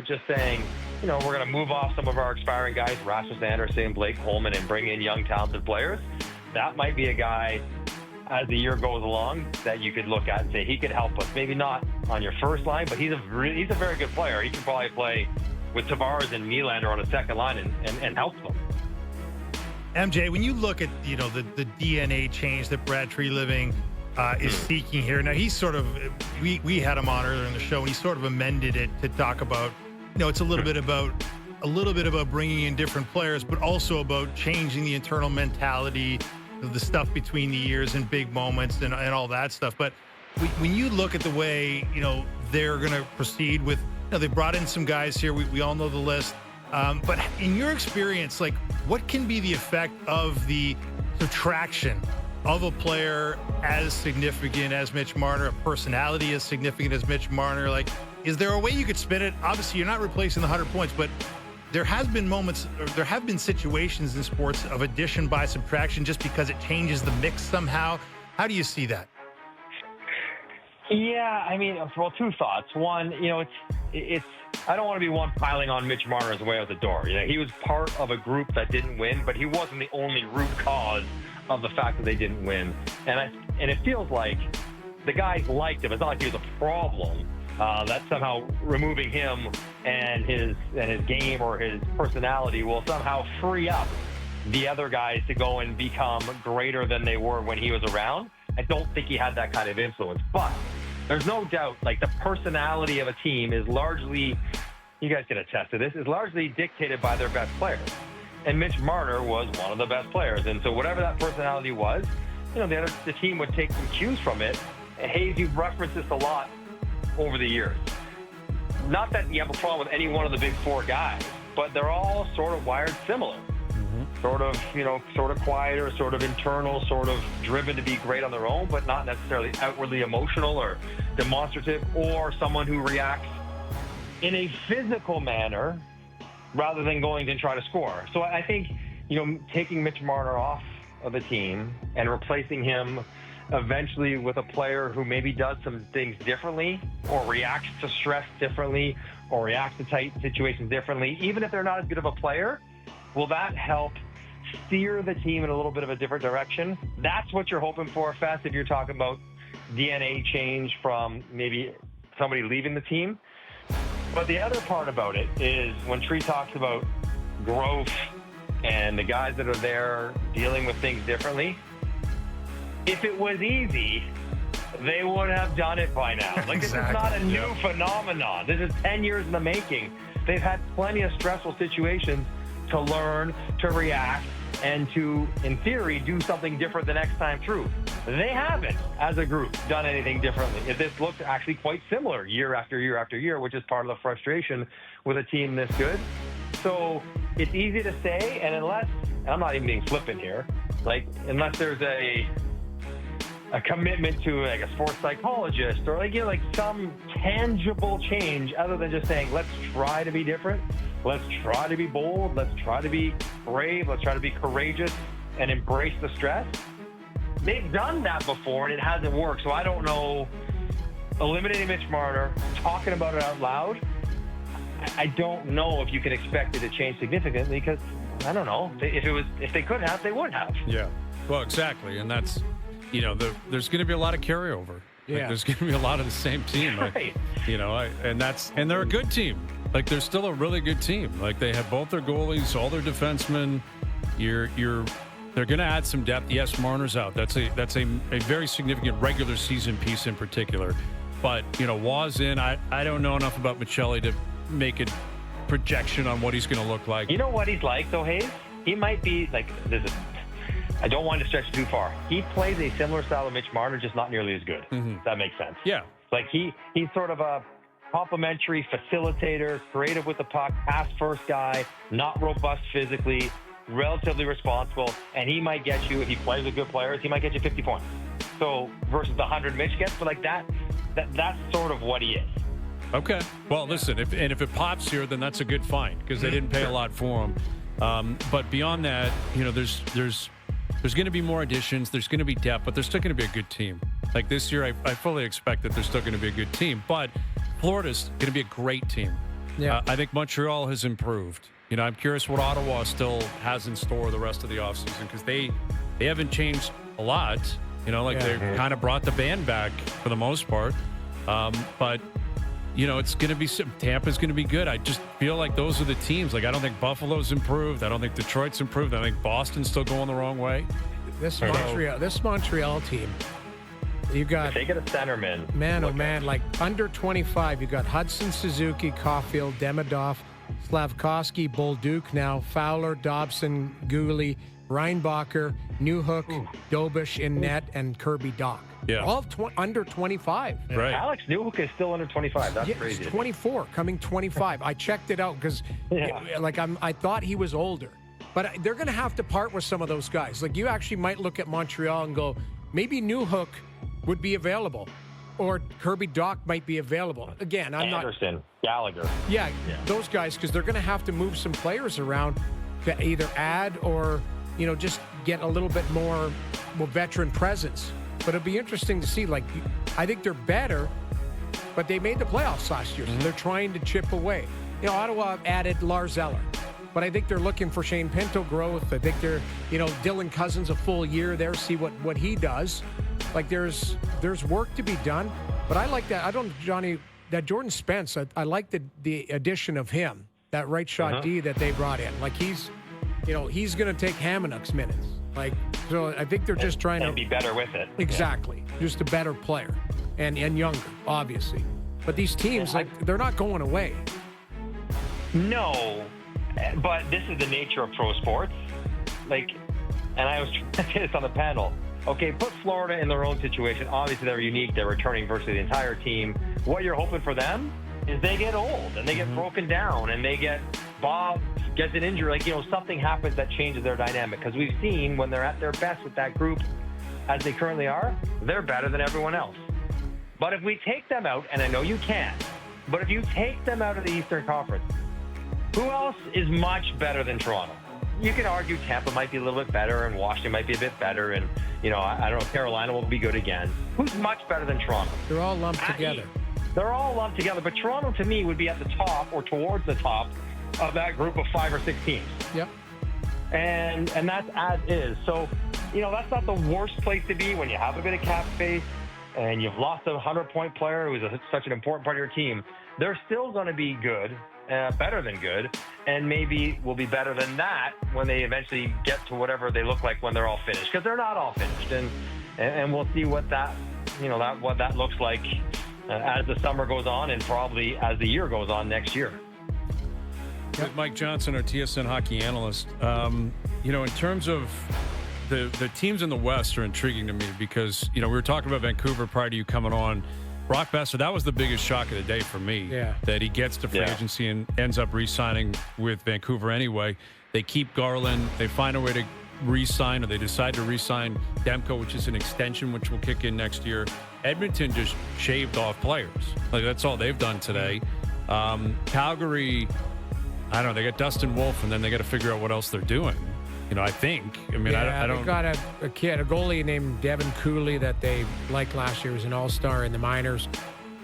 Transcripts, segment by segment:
just saying, we're going to move off some of our expiring guys, Rasmus Anderson, Blake Coleman, and bring in young, talented players. That might be a guy, as the year goes along, that you could look at and say he could help us. Maybe not on your first line, but he's a very good player. He can probably play with Tavares and Nylander on a second line and help them. MJ, when you look at the DNA change that Brad Treliving is seeking here, now he's sort of we had him on earlier in the show, and he sort of amended it to talk about it's a little bit about bringing in different players, but also about changing the internal mentality of the stuff between the years and big moments and all that stuff. But when you look at the way they're going to proceed with, they brought in some guys here. We all know the list. But in your experience, what can be the effect of the subtraction of a player as significant as Mitch Marner, a personality as significant as Mitch Marner? Is there a way you could spin it? Obviously, you're not replacing the 100 points, but there have been situations in sports of addition by subtraction just because it changes the mix somehow. How do you see that? Yeah, two thoughts. One, it's I don't want to be one piling on Mitch Marner as way out the door. He was part of a group that didn't win, but he wasn't the only root cause of the fact that they didn't win. And it feels like the guys liked him. It's not like he was a problem. That somehow removing him and his game or his personality will somehow free up the other guys to go and become greater than they were when he was around. I don't think he had that kind of influence, but there's no doubt, the personality of a team is largely, you guys can attest to this, is largely dictated by their best players. And Mitch Marner was one of the best players. And so whatever that personality was, the team would take some cues from it. And Hayes, you've referenced this a lot over the years. Not that you have a problem with any one of the big four guys, but they're all sort of wired similar. Sort of quieter, sort of internal, sort of driven to be great on their own, but not necessarily outwardly emotional or demonstrative, or someone who reacts in a physical manner rather than going to try to score. So I think, taking Mitch Marner off of the team and replacing him eventually with a player who maybe does some things differently or reacts to stress differently or reacts to tight situations differently, even if they're not as good of a player, will that help steer the team in a little bit of a different direction? That's what you're hoping for, Fess, if you're talking about DNA change from maybe somebody leaving the team. But the other part about it is when Tree talks about growth and the guys that are there dealing with things differently, if it was easy, they would have done it by now. This is not a new phenomenon. This is 10 years in the making. They've had plenty of stressful situations to learn, to react, and to, in theory, do something different the next time through. They haven't, as a group, done anything differently. This looks actually quite similar year after year after year, which is part of the frustration with a team this good. So it's easy to say, and I'm not even being flippant here, unless there's a commitment to a sports psychologist or some tangible change other than just saying, let's try to be different. Let's try to be bold. Let's try to be brave. Let's try to be courageous and embrace the stress. They've done that before, and it hasn't worked. So I don't know. Eliminating Mitch Marner, talking about it out loud, I don't know if you can expect it to change significantly because, I don't know. If they could have, they would have. Yeah. Well, exactly. And that's, there's going to be a lot of carryover. Yeah. There's going to be a lot of the same team. Right. And they're a good team. They're still a really good team. They have both their goalies, all their defensemen. They're going to add some depth. Yes, Marner's out. That's a very significant regular season piece in particular. But, Waz in. I don't know enough about Michelli to make a projection on what he's going to look like. You know what he's like, though, Hayes? He might be I don't want to stretch too far. He plays a similar style of Mitch Marner, just not nearly as good. If that makes sense. Yeah. He's sort of a complimentary facilitator, creative with the puck, pass-first guy, not robust physically, relatively responsible, and he might get you, if he plays with good players, he might get you 50 points. So versus the 100 Mitch gets, but that's sort of what he is. Okay. Well, listen, if it pops here, then that's a good find because they didn't pay a lot for him. But beyond that, there's going to be more additions. There's going to be depth, but there's still going to be a good team. This year, I fully expect that there's still going to be a good team. But Florida's going to be a great team. Yeah. I think Montreal has improved. I'm curious what Ottawa still has in store the rest of the offseason because they haven't changed a lot. They've kind of brought the band back for the most part. But it's going to be Tampa's going to be good. I just feel like those are the teams. I don't think Buffalo's improved. I don't think Detroit's improved. I think Boston's still going the wrong way. This Montreal team, you got. They get a centerman. Man, oh man, like under 25, you got Hudson, Suzuki, Caulfield, Demidov, Slavkovsky, Bolduc now, Fowler, Dobson, Gooley, Reinbacher, Newhook, Dobish in net, and Kirby Dach. Yeah. All under 25. Right. Alex Newhook is still under 25. That's crazy. He's 24, coming 25. I checked it out because I thought he was older. But they're going to have to part with some of those guys. Like, you actually might look at Montreal and go, maybe Newhook would be available. Or Kirby Dach might be available. Again, Anderson, Gallagher. Yeah, those guys, because they're going to have to move some players around to either add or, just get a little bit more veteran presence. But it'll be interesting to see. Like, I think they're better, but they made the playoffs last year, so they're trying to chip away. Ottawa added Lars Eller, but I think they're looking for Shane Pinto growth. I think they're, Dylan Cousins a full year there, see what he does. Like, there's work to be done, but I like that. That Jordan Spence, I like the addition of him, that right shot D that they brought in. Like, he's going to take Hamanuk's minutes. Like, so I think they're just trying to be better with it. Exactly. Just a better player and younger, obviously. But these teams, they're not going away. No, but this is the nature of pro sports. And I was trying to say this on the panel. Okay, put Florida in their own situation. Obviously, they're unique. They're returning virtually the entire team. What you're hoping for them is they get old and they get broken down and Bob gets an injury. Something happens that changes their dynamic. Because we've seen when they're at their best with that group, as they currently are, they're better than everyone else. But if we take them out, and I know you can't, but if you take them out of the Eastern Conference, who else is much better than Toronto? You can argue Tampa might be a little bit better and Washington might be a bit better and, I don't know, Carolina will be good again. Who's much better than Toronto? They're all lumped together. They're all lumped together, but Toronto to me would be at the top or towards the top of that group of 5 or 6 teams. Yep. And that's as is. So, that's not the worst place to be when you have a bit of cap space and you've lost a 100-point player who is such an important part of your team. They're still going to be good. Better than good, and maybe will be better than that when they eventually get to whatever they look like when they're all finished, because they're not all finished, and we'll see what that what that looks like as the summer goes on and probably as the year goes on next year. With Mike Johnson, our TSN hockey analyst, in terms of the teams in the West are intriguing to me because we were talking about Vancouver prior to you coming on. Brock Besser, that was the biggest shock of the day for me. Yeah. That he gets to free agency and ends up re-signing with Vancouver anyway. They keep Garland. They find a way to re-sign, or they decide to re-sign Demko, which is an extension, which will kick in next year. Edmonton just shaved off players. That's all they've done today. Calgary, I don't know. They got Dustin Wolf, and then they got to figure out what else they're doing. I think. I don't. They got a goalie named Devin Cooley that they liked last year. He was an all-star in the minors.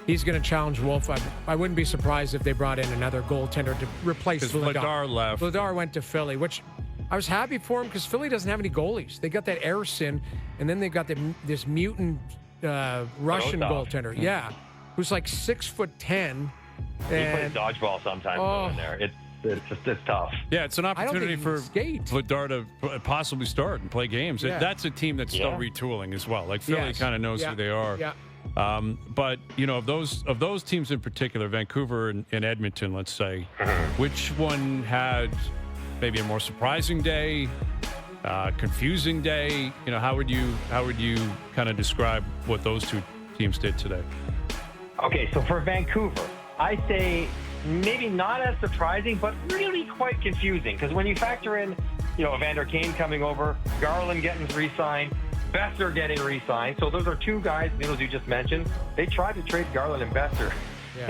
He's going to challenge Wolf. I wouldn't be surprised if they brought in another goaltender to replace Vladar. Vladar left. Vladar went to Philly, which I was happy for him because Philly doesn't have any goalies. They got that Ersin, and then they got this mutant Russian goaltender. Yeah, who's like 6'10". He plays dodgeball sometimes in there. It's tough. Yeah, it's an opportunity for Vladar to possibly start and play games. Yeah. That's a team that's still retooling as well. Like Philly kind of knows who they are. Yeah. But of those teams in particular, Vancouver and Edmonton, let's say, which one had maybe a more surprising day, confusing day? How would you kind of describe what those two teams did today? Okay, so for Vancouver, I say maybe not as surprising, but really quite confusing. Because when you factor in, Evander Kane coming over, Garland getting re-signed, Besser getting re-signed. So those are two guys, those you just mentioned. They tried to trade Garland and Besser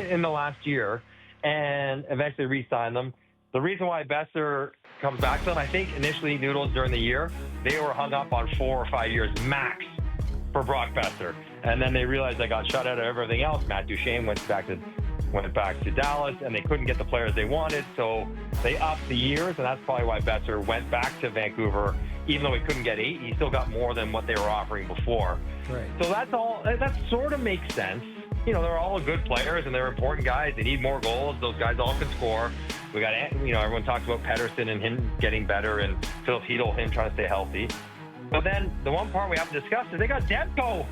in the last year and eventually re-signed them. The reason why Besser comes back to them, I think initially Noodles during the year, they were hung up on 4 or 5 years max for Brock Besser. And then they realized they got shut out of everything else. Matt Duchene went back to went back to Dallas, and they couldn't get the players they wanted, so they upped the years, and that's probably why Betzer went back to Vancouver. Even though he couldn't get 8, he still got more than what they were offering before. Right. So that sort of makes sense. You know, they're all good players, and they're important guys. They need more goals. Those guys all can score. We got, everyone talks about Pettersson and him getting better, and Philip Hedl, him trying to stay healthy. But then the one part we have to discuss is they got Demko